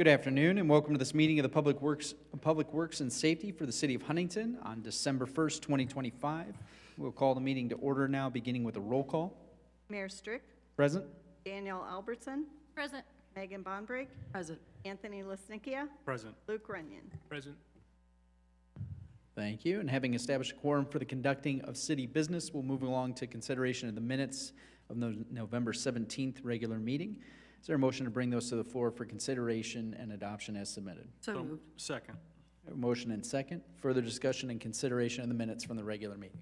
Good afternoon and welcome to this meeting of the Public Works and Safety for the City of Huntington on December 1st, 2025. We'll call the meeting to order now, beginning with a roll call. Mayor Strick, Present. Danielle Albertson, Present. Megan Bonbrake, Present. Anthony Lesnickia, Present. Luke Runyon. Present. Thank you. And having established a quorum for the conducting of city business, we'll move along to consideration of the minutes of the November 17th regular meeting. Is there a motion to bring those to the floor for consideration and adoption as submitted? So moved. Second. A motion and second. Further discussion and consideration of the minutes from the regular meeting.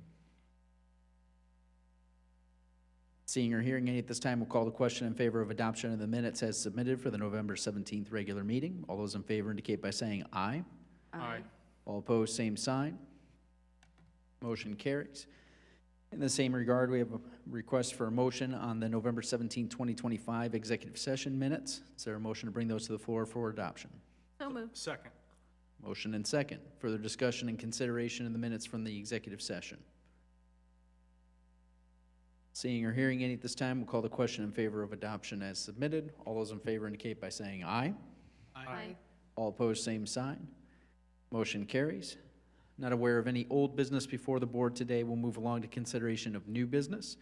Seeing or hearing any at this time, we'll call the question in favor of adoption of the minutes as submitted for the November 17th regular meeting. All those in favor indicate by saying aye. Aye. All opposed, same sign. Motion carries. In the same regard, we have a request for a motion on the November 17, 2025 executive session minutes. Is there a motion to bring those to the floor for adoption? So moved. Second. Motion and second. Further discussion and consideration of the minutes from the executive session. Seeing or hearing any at this time, we'll call the question in favor of adoption as submitted. All those in favor indicate by saying aye. Aye. All opposed, same sign. Motion carries. Not aware of any old business before the board today. We'll move along to consideration of new business.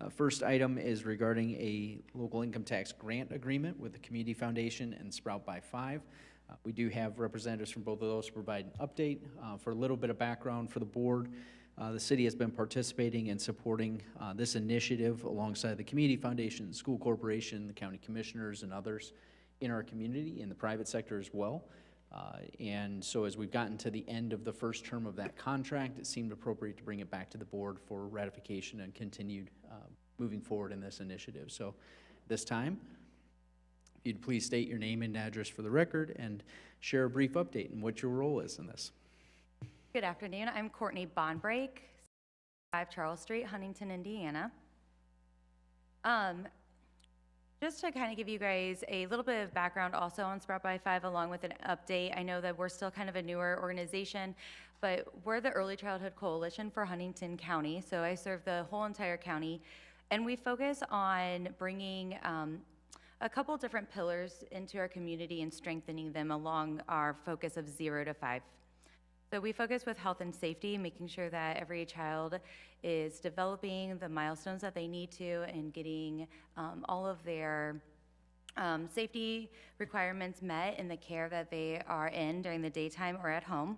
First item is regarding a local income tax grant agreement with the Community Foundation and Sprout by 5. We do have representatives from both of those to provide an update. For a little bit of background for the board, the city has been participating and supporting this initiative alongside the Community Foundation, the School Corporation, the county commissioners, and others in our community, in the private sector as well. And so as we've gotten to the end of the first term of that contract, it seemed appropriate to bring it back to the board for ratification and continued moving forward in this initiative. So this time, if you'd please state your name and address for the record and share a brief update on what your role is in this. Good afternoon. I'm Courtney Bonbrake, 5 Charles Street, Huntington, Indiana. Just to kind of give you guys a little bit of background also on Sprout by 5 along with an update. I know that we're still kind of a newer organization, but we're the Early Childhood Coalition for Huntington County. So I serve the whole entire county, and we focus on bringing a couple different pillars into our community and strengthening them along our focus of 0 to 5. So we focus with health and safety, making sure that every child is developing the milestones that they need to and getting all of their safety requirements met in the care that they are in during the daytime or at home.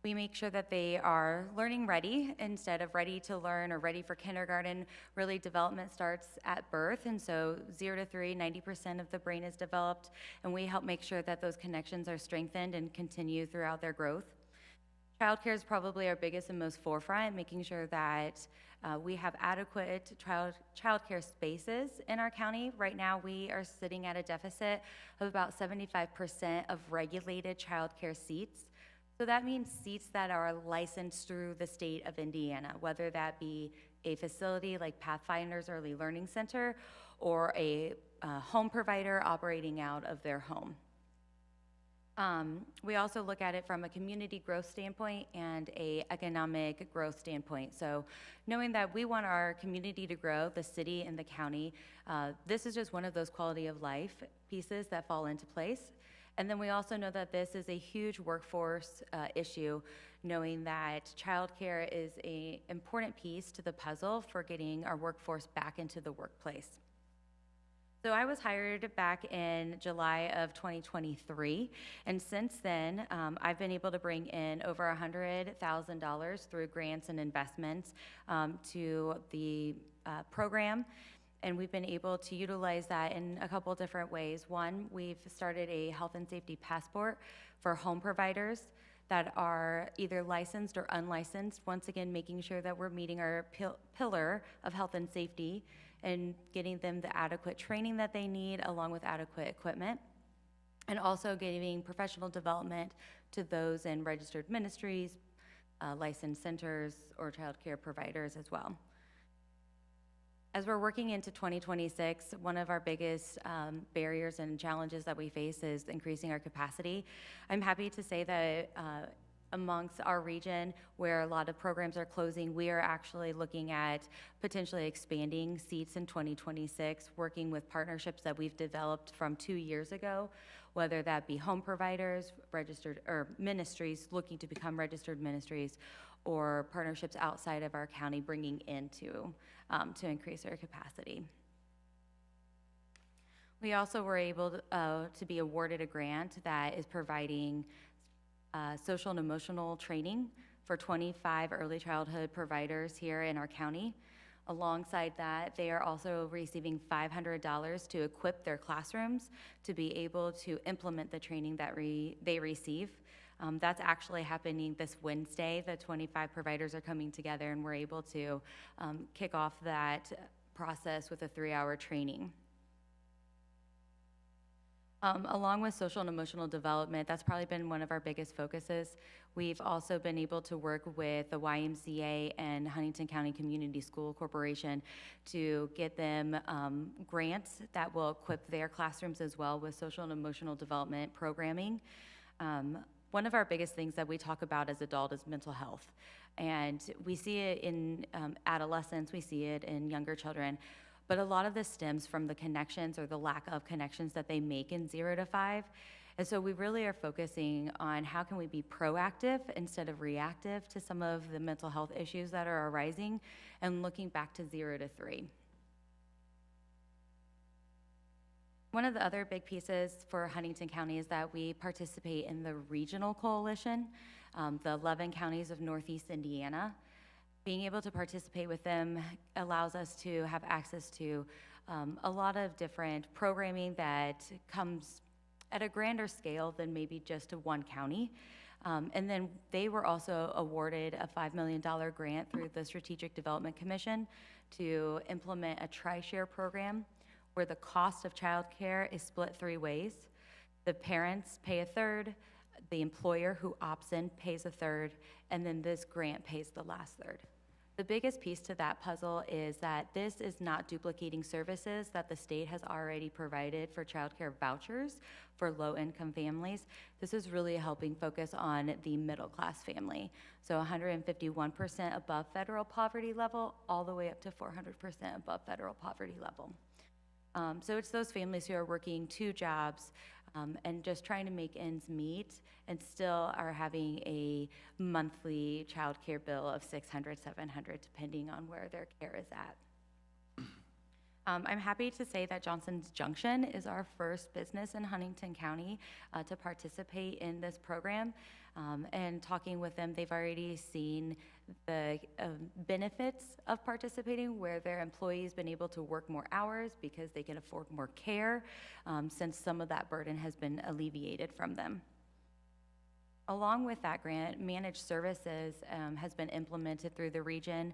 We make sure that they are learning ready instead of ready to learn or ready for kindergarten. Really, development starts at birth, and so 0 to 3, 90% of the brain is developed, and we help make sure that those connections are strengthened and continue throughout their growth. Childcare is probably our biggest and most forefront, making sure that we have adequate childcare spaces in our county. Right now, we are sitting at a deficit of about 75% of regulated childcare seats. So that means seats that are licensed through the state of Indiana, whether that be a facility like Pathfinders Early Learning Center or a home provider operating out of their home. We also look at it from a community growth standpoint and a economic growth standpoint. So knowing that we want our community to grow, the city and the county, this is just one of those quality of life pieces that fall into place. And then we also know that this is a huge workforce issue, knowing that childcare is an important piece to the puzzle for getting our workforce back into the workplace. So I was hired back in July of 2023, and since then, I've been able to bring in over $100,000 through grants and investments to the program. And we've been able to utilize that in a couple different ways. One, we've started a health and safety passport for home providers that are either licensed or unlicensed, once again making sure that we're meeting our pillar of health and safety and getting them the adequate training that they need along with adequate equipment, and also giving professional development to those in registered ministries, licensed centers, or child care providers as well. As we're working into 2026, one of our biggest barriers and challenges that we face is increasing our capacity. I'm happy to say that amongst our region where a lot of programs are closing, we are actually looking at potentially expanding seats in 2026, working with partnerships that we've developed from 2 years ago, whether that be home providers, registered, or ministries looking to become registered ministries, or partnerships outside of our county bringing into to increase our capacity. We also were able to be awarded a grant that is providing social and emotional training for 25 early childhood providers here in our county. Alongside that, they are also receiving $500 to equip their classrooms to be able to implement the training that they receive. That's actually happening this Wednesday. The 25 providers are coming together, and we're able to kick off that process with a 3-hour training. Along with social and emotional development, that's probably been one of our biggest focuses. We've also been able to work with the YMCA and Huntington County Community School Corporation to get them grants that will equip their classrooms as well with social and emotional development programming. One of our biggest things that we talk about as adults is mental health. And we see it in adolescents, we see it in younger children. But a lot of this stems from the connections or the lack of connections that they make in 0 to 5. And so we really are focusing on how can we be proactive instead of reactive to some of the mental health issues that are arising and looking back to 0 to 3. One of the other big pieces for Huntington County is that we participate in the regional coalition, the 11 counties of Northeast Indiana. Being able to participate with them allows us to have access to a lot of different programming that comes at a grander scale than maybe just to one county. And then they were also awarded a $5 million grant through the Strategic Development Commission to implement a tri-share program where the cost of childcare is split 3 ways. The parents pay a third, the employer who opts in pays a third, and then this grant pays the last third. The biggest piece to that puzzle is that this is not duplicating services that the state has already provided for childcare vouchers for low-income families. This is really helping focus on the middle-class family. So 151% above federal poverty level, all the way up to 400% above federal poverty level. So it's those families who are working 2 jobs and just trying to make ends meet and still are having a monthly child care bill of $600, $700, depending on where their care is at. I'm happy to say that Johnson's Junction is our first business in Huntington County to participate in this program. And talking with them, they've already seen the benefits of participating, where their employees been able to work more hours because they can afford more care, since some of that burden has been alleviated from them. Along with that grant, managed services has been implemented through the region.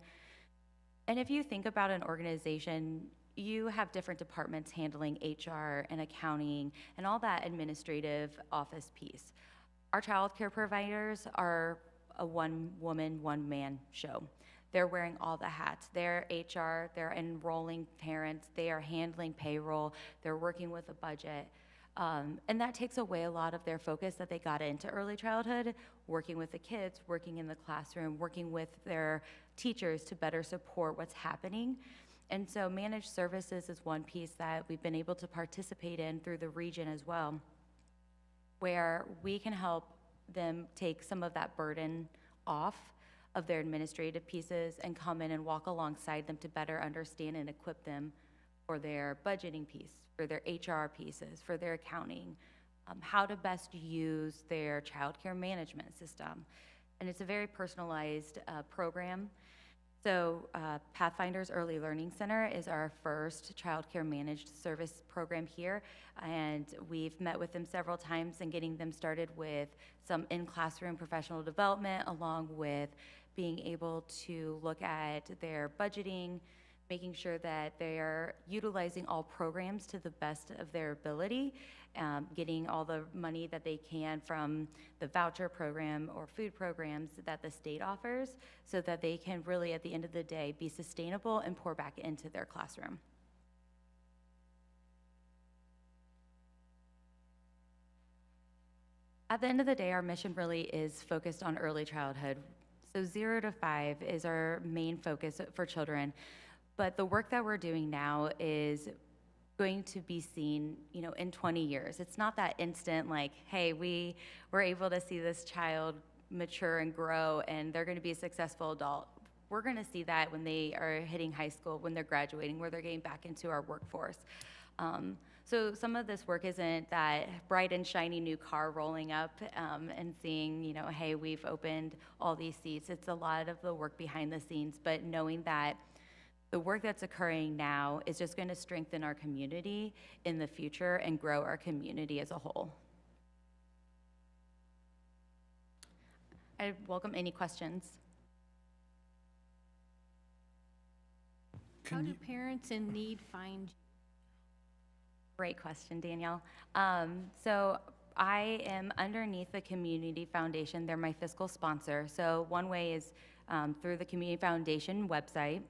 And if you think about an organization, you have different departments handling HR and accounting and all that administrative office piece. Our child care providers are a one-woman, one-man show. They're wearing all the hats. They're HR, they're enrolling parents, they are handling payroll, they're working with a budget. And that takes away a lot of their focus that they got into early childhood, working with the kids, working in the classroom, working with their teachers to better support what's happening. And so managed services is one piece that we've been able to participate in through the region as well, where we can help them take some of that burden off of their administrative pieces and come in and walk alongside them to better understand and equip them for their budgeting piece, for their HR pieces, for their accounting, how to best use their childcare management system. And it's a very personalized program. So Pathfinders Early Learning Center is our first childcare managed service program here, and we've met with them several times and getting them started with some in-classroom professional development, along with being able to look at their budgeting, making sure that they're utilizing all programs to the best of their ability, getting all the money that they can from the voucher program or food programs that the state offers, so that they can really, at the end of the day, be sustainable and pour back into their classroom. At the end of the day, our mission really is focused on early childhood. So 0 to 5 is our main focus for children. But the work that we're doing now is going to be seen, in 20 years. It's not that instant, like, hey, we were able to see this child mature and grow, and they're going to be a successful adult. We're going to see that when they are hitting high school, when they're graduating, where they're getting back into our workforce. So some of this work isn't that bright and shiny new car rolling up and seeing, hey, we've opened all these seats. It's a lot of the work behind the scenes, but knowing that the work that's occurring now is just going to strengthen our community in the future and grow our community as a whole. I welcome any questions. How do parents in need find you? Great question, Danielle. So I am underneath the Community Foundation. They're my fiscal sponsor. So one way is through the Community Foundation website.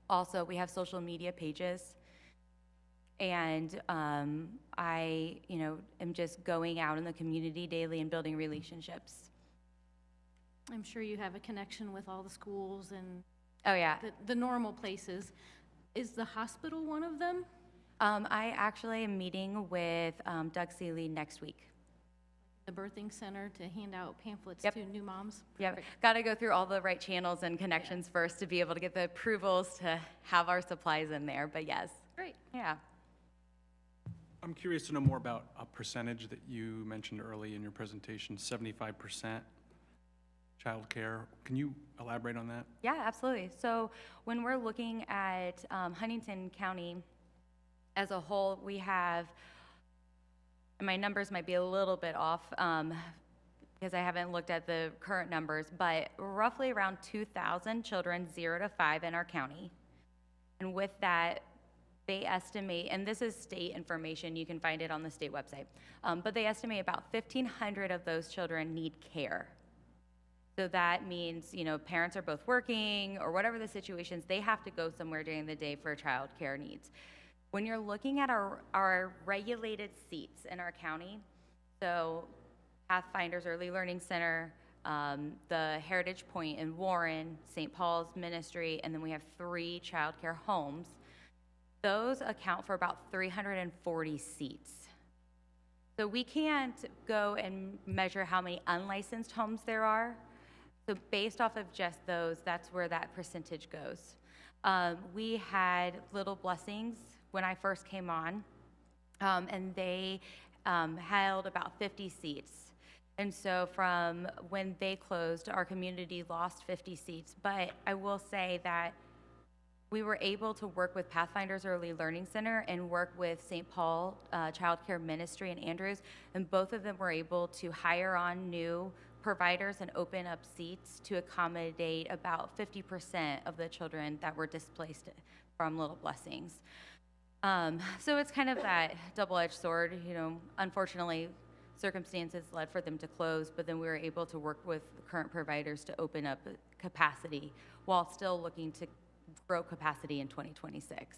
Also, we have social media pages. And I, am just going out in the community daily and building relationships. I'm sure you have a connection with all the schools and Oh, yeah. the normal places. Is the hospital one of them? I actually am meeting with Doug Seeley next week. The birthing center to hand out pamphlets Yep. to new moms? Yep, got to go through all the right channels and connections first to be able to get the approvals to have our supplies in there, but yes. Great. Yeah. I'm curious to know more about a percentage that you mentioned early in your presentation, 75% childcare. Can you elaborate on that? Yeah, absolutely. So when we're looking at Huntington County as a whole, we have, and my numbers might be a little bit off because I haven't looked at the current numbers, but roughly around 2,000 children 0 to 5 in our county. And with that, they estimate, and this is state information, you can find it on the state website, but they estimate about 1,500 of those children need care. So that means, parents are both working or whatever the situations, they have to go somewhere during the day for child care needs. When you're looking at our regulated seats in our county, so Pathfinders Early Learning Center, the Heritage Point in Warren, St. Paul's Ministry, and then we have 3 child care homes, those account for about 340 seats. So we can't go and measure how many unlicensed homes there are. So based off of just those, that's where that percentage goes. We had Little Blessings when I first came on, and they held about 50 seats. And so from when they closed, our community lost 50 seats. But I will say that we were able to work with Pathfinders Early Learning Center and work with St. Paul Child Care Ministry in Andrews, and both of them were able to hire on new providers and open up seats to accommodate about 50% of the children that were displaced from Little Blessings. So it's kind of that double-edged sword. Unfortunately, circumstances led for them to close, but then we were able to work with the current providers to open up capacity while still looking to grow capacity in 2026.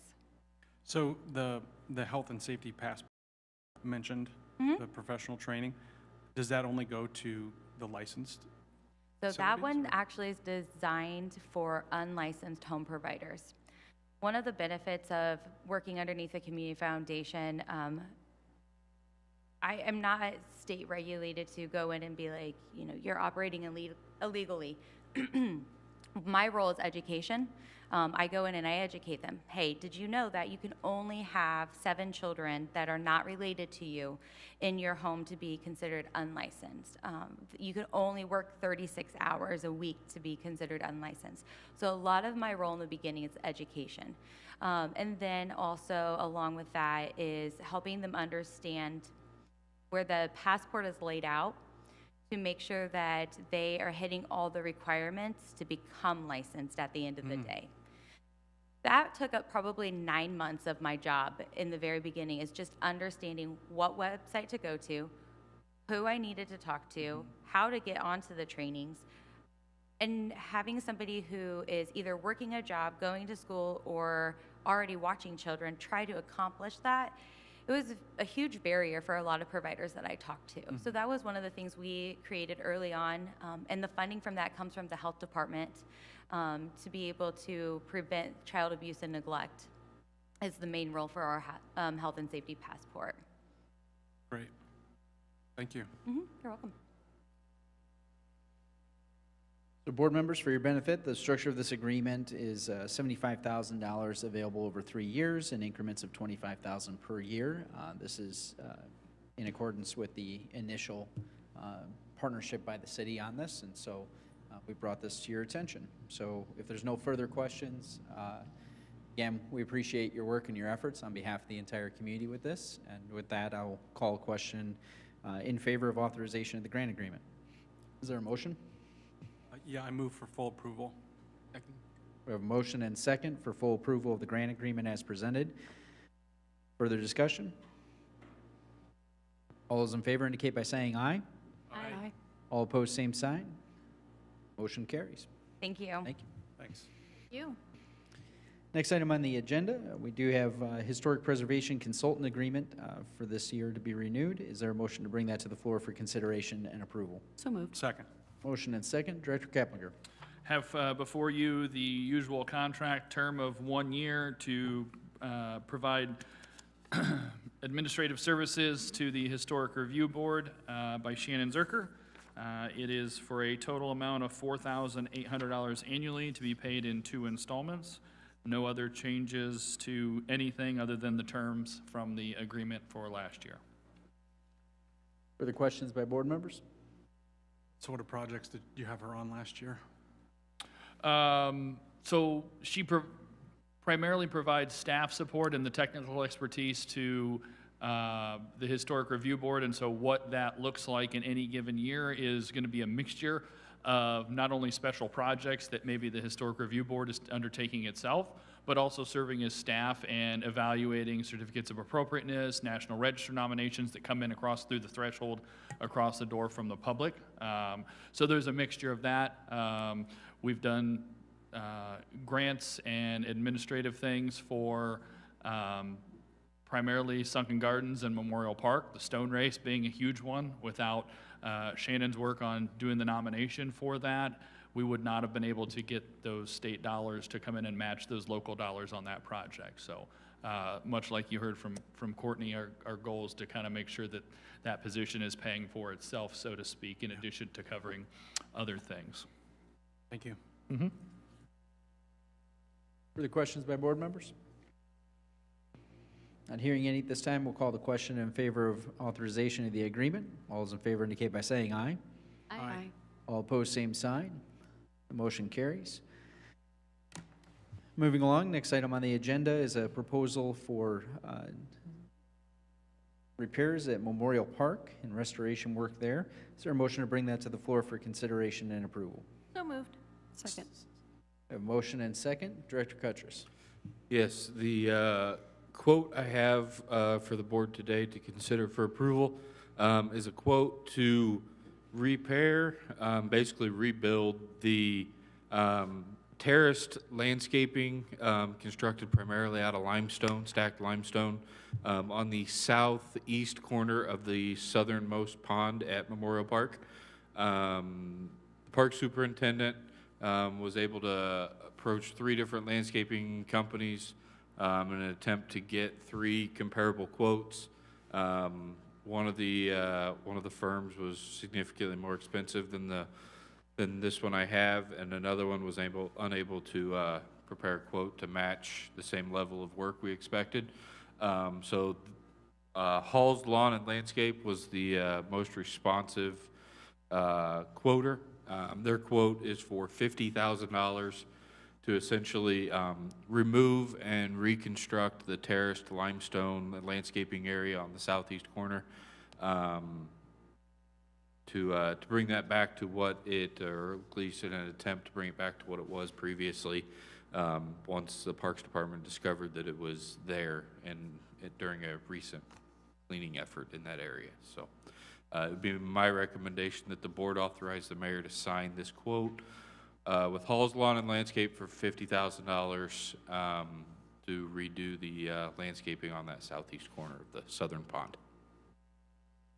So the health and safety passport mentioned, the professional training, does that only go to the licensed? So that one facilities, or- actually is designed for unlicensed home providers. One of the benefits of working underneath the Community Foundation, I am not state regulated to go in and be like, you're operating illegally. My role is education. I go in and I educate them. Hey, did you know that you can only have 7 children that are not related to you in your home to be considered unlicensed? You can only work 36 hours a week to be considered unlicensed. So a lot of my role in the beginning is education. And then also along with that is helping them understand where the passport is laid out to make sure that they are hitting all the requirements to become licensed at the end of the day. That took up probably 9 months of my job in the very beginning, is just understanding what website to go to, who I needed to talk to, how to get onto the trainings, and having somebody who is either working a job, going to school, or already watching children try to accomplish that it was a huge barrier for a lot of providers that I talked to. So that was one of the things we created early on, and the funding from that comes from the health department to be able to prevent child abuse and neglect is the main role for our health and safety passport. Great. Thank you. You're welcome. So board members, for your benefit, the structure of this agreement is $75,000 available over 3 years in increments of $25,000 per year. This is in accordance with the initial partnership by the city on this, and so we brought this to your attention. So if there's no further questions, again, we appreciate your work and your efforts on behalf of the entire community with this. And with that, I'll call a question in favor of authorization of the grant agreement. Is there a motion? Yeah, I move for full approval. We have a motion and second for full approval of the grant agreement as presented. Further discussion? All those in favor indicate by saying aye. Aye. All opposed, same sign. Motion carries. Thank you. Thank you. Thanks. You. Next item on the agenda, we do have Historic Preservation Consultant Agreement for this year to be renewed. Is there a motion to bring that to the floor for consideration and approval? So moved. Second. Motion and second. Director Kaplinger. Have before you the usual contract term of 1 year to provide administrative services to the Historic Review Board by Shannon Zerker. It is for a total amount of $4,800 annually to be paid in 2 installments. No other changes to anything other than the terms from the agreement for last year. Further questions by board members? So what projects did you have her on last year? So she primarily provides staff support and the technical expertise to the Historic Review Board, and so what that looks like in any given year is going to be a mixture of not only special projects that maybe the Historic Review Board is undertaking itself, but also serving as staff and evaluating certificates of appropriateness, National Register nominations that come in through the threshold across the door from the public. So there's a mixture of that. We've done grants and administrative things for primarily Sunken Gardens and Memorial Park, the stone race being a huge one. Without Shannon's work on doing the nomination for that, we would not have been able to get those state dollars to come in and match those local dollars on that project. So much like you heard from Courtney, our goal is to kind of make sure that that position is paying for itself, so to speak, in addition to covering other things. Thank you. Further questions by board members? Not hearing any at this time, we'll call the question in favor of authorization of the agreement. All those in favor indicate by saying aye. Aye. All opposed, same sign. The motion carries. Moving along, next item on the agenda is a proposal for repairs at Memorial Park and restoration work there. Is there a motion to bring that to the floor for consideration and approval? So moved. Second. We have a motion and second. Director Cutress. Yes, the quote I have for the board today to consider for approval is a quote to repair, basically rebuild the terraced landscaping constructed primarily out of limestone, stacked limestone, on the southeast corner of the southernmost pond at Memorial Park. The park superintendent was able to approach 3 different landscaping companies in an attempt to get 3 comparable quotes. One of the firms was significantly more expensive than this one I have, and another one was unable to prepare a quote to match the same level of work we expected. So Hall's Lawn and Landscape was the most responsive quoter. Their quote is for $50,000 to essentially remove and reconstruct the terraced limestone landscaping area on the southeast corner, to bring that back to what it, or at least in an attempt to bring it back to what it was previously, once the Parks Department discovered that it was there and during a recent cleaning effort in that area. So it would be my recommendation that the board authorize the mayor to sign this quote with Hall's Lawn and Landscape for $50,000 to redo the landscaping on that southeast corner of the southern pond.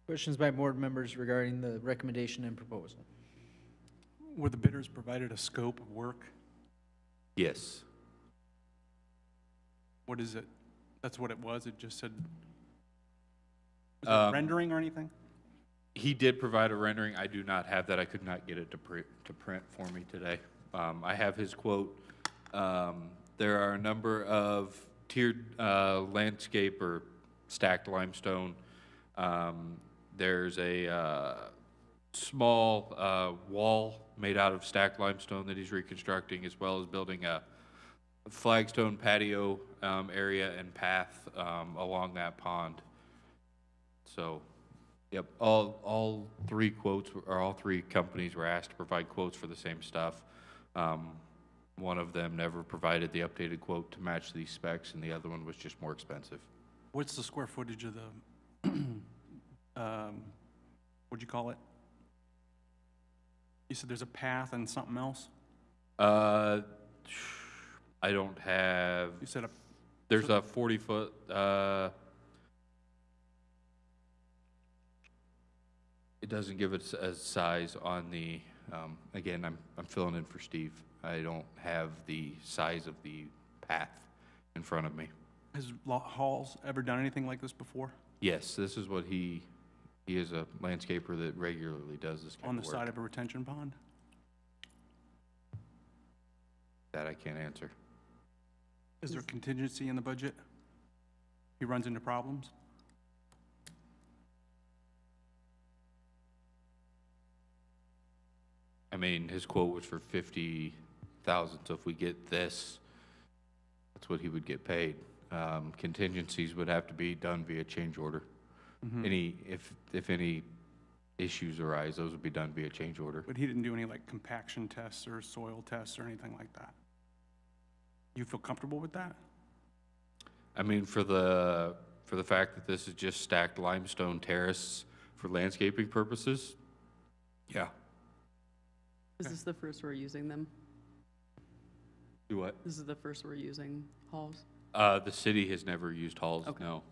Questions by board members regarding the recommendation and proposal? Were the bidders provided a scope of work? Yes. What is it? That's what it was? It just said, was it rendering or anything? He did provide a rendering. I do not have that. I could not get it to print for me today. I have his quote. There are a number of tiered landscape or stacked limestone. There's a small wall made out of stacked limestone that he's reconstructing, as well as building a flagstone patio area and path along that pond. So, yep, all three quotes, or all three companies were asked to provide quotes for the same stuff. One of them never provided the updated quote to match these specs, and the other one was just more expensive. What's the square footage of the, what'd you call it? You said there's a path and something else? I don't have, You said there's a 40-foot, it doesn't give it a size on the, again, I'm filling in for Steve. I don't have the size of the path in front of me. has Halls ever done anything like this before? Yes, this is what he is a landscaper that regularly does this kind On of the work. side of a retention pond? That I can't answer. Is there contingency in the budget? He runs into problems? I mean, his quote was for 50,000, so if we get this, that's what he would get paid. Contingencies would have to be done via change order. If any issues arise, those would be done via change order. But he didn't do any like compaction tests or soil tests or anything like that? You feel comfortable with that? I mean, for the fact that this is just stacked limestone terrace for landscaping purposes, yeah. Is this the first we're using them? Do what? This is the first we're using Halls? The city has never used Halls, Okay. no.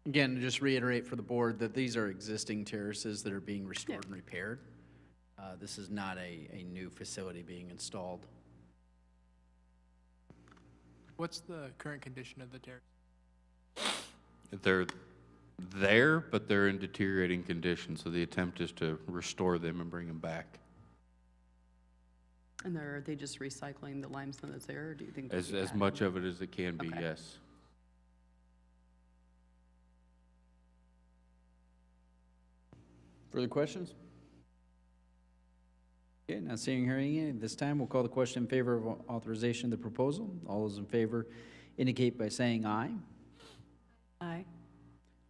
Again, to just reiterate for the board that these are existing terraces that are being restored and repaired. This is not a new facility being installed. What's the current condition of the terrace? They're there, but they're in deteriorating condition, so the attempt is to restore them and bring them back. And are they just recycling the limestone that's there, or do you think? As much of it as it can be, Okay. yes. Further questions? Okay, not seeing or hearing any. This time, we'll call the question in favor of authorization of the proposal. All those in favor indicate by saying aye. Aye.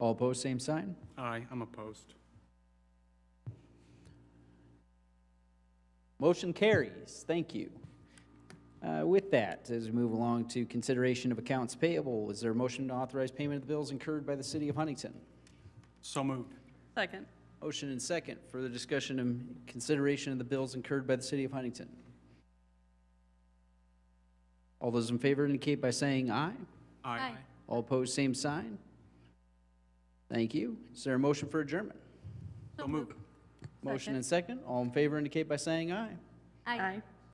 All opposed, same sign. Aye, I'm opposed. Motion carries. Thank you. With that, as we move along to consideration of accounts payable, is there a motion to authorize payment of the bills incurred by the city of Huntington? So moved. Second. Motion and second. Further discussion and consideration of the bills incurred by the city of Huntington. All those in favor indicate by saying aye. Aye. All opposed, same sign. Thank you. Is there a motion for adjournment? So moved. Motion and second. All in favor indicate by saying aye. Aye. Aye.